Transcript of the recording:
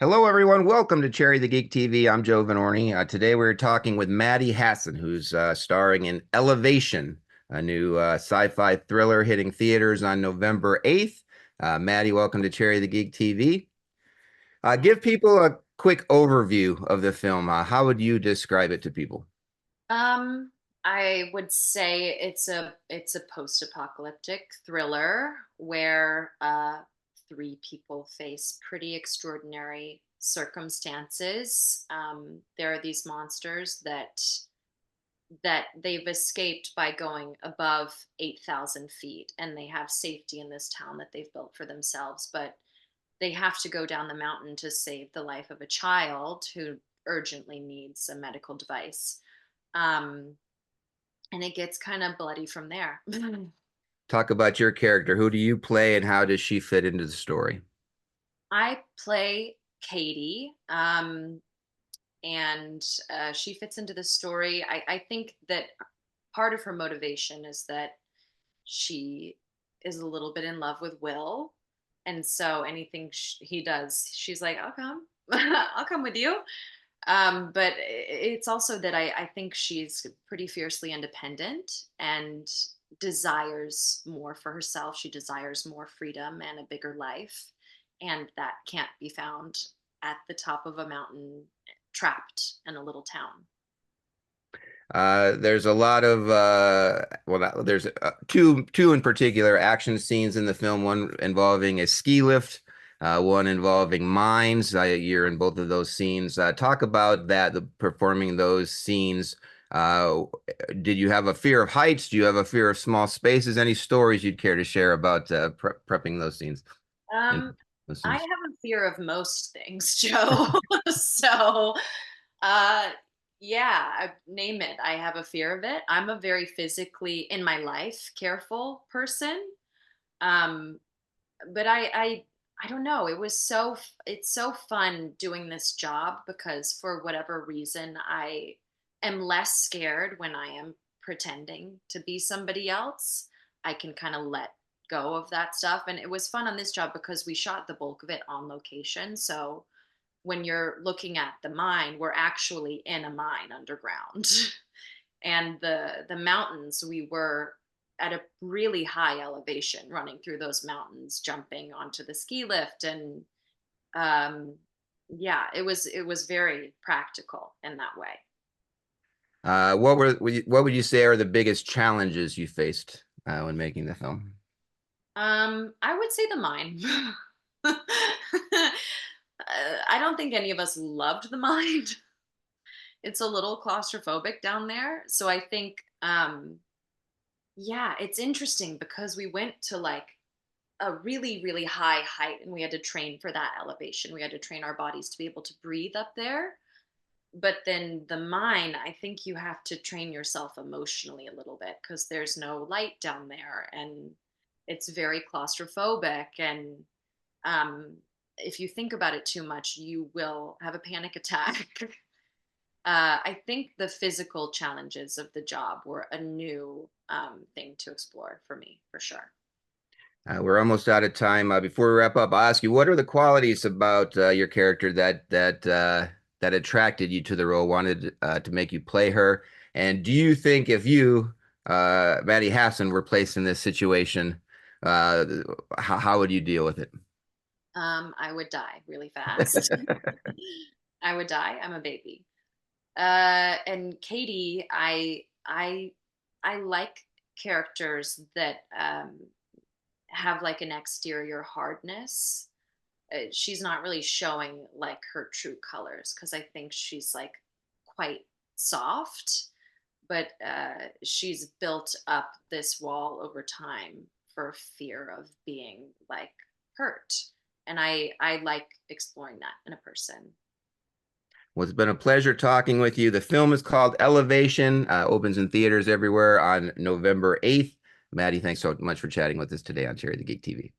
Hello, everyone. Welcome to Cherry the Geek TV. I'm Joe Vanourney. Today we're talking with Maddie Hasson, who's starring in Elevation, a new sci-fi thriller hitting theaters on November 8th. Maddie, welcome to Cherry the Geek TV. Give people a quick overview of the film. How would you describe it to people? Um, I would say it's a post-apocalyptic thriller where three people face pretty extraordinary circumstances. There are these monsters that they've escaped by going above 8,000 feet, and they have safety in this town that they've built for themselves, but they have to go down the mountain to save the life of a child who urgently needs a medical device. Um, and it gets kind of bloody from there. Talk about your character. Who do you play and how does she fit into the story? I play Katie, and she fits into the story. I think that part of her motivation is that she is a little bit in love with Will. And so anything he does, she's like, I'll come. I'll come with you. But it's also that I think she's pretty fiercely independent and desires more for herself. She desires more freedom and a bigger life. And that can't be found at the top of a mountain, trapped in a little town. There's a lot of there's two in particular action scenes in the film. One involving a ski lift, one involving mines. You're in both of those scenes. Talk about that, the performing those scenes. Uh, did you have a fear of heights? Do you have a fear of small spaces? Any stories you'd care to share about prepping those scenes? In Um, those I scenes? have a fear of most things, Joe. So, uh, yeah, name it. I have a fear of it. I'm a very physically, in my life, careful person. Um, but I don't know. It's so fun doing this job because for whatever reason, I am less scared when I am pretending to be somebody else. I can kind of let go of that stuff. And it was fun on this job because we shot the bulk of it on location. So when you're looking at the mine, we're actually in a mine underground. And the mountains, we were at a really high elevation running through those mountains, jumping onto the ski lift. And um yeah, it was very practical in that way. What would you say are the biggest challenges you faced when making the film? I would say the mine. I don't think any of us loved the mine. It's a little claustrophobic down there, so I think yeah, it's interesting because we went to like a really, really high height and we had to train for that elevation. We had to train our bodies to be able to breathe up there. But then the mine, I think you have to train yourself emotionally a little bit because there's no light down there and it's very claustrophobic. And um, if you think about it too much, you will have a panic attack. I think the physical challenges of the job were a new thing to explore for me, for sure. We're almost out of time. Before we wrap up, I'll ask you, what are the qualities about your character that attracted you to the role, wanted to make you play her? And do you think if you, Maddie Hasson, were placed in this situation, uh, how would you deal with it? I would die really fast. I would die. I'm a baby. And Katie, I like characters that have like an exterior hardness. She's not really showing like her true colors because I think she's like quite soft, but she's built up this wall over time for fear of being like hurt. And I like exploring that in a person. Well, it's been a pleasure talking with you. The film is called Elevation, opens in theaters everywhere on November 8th. Maddie, thanks so much for chatting with us today on Cherry the Geek TV.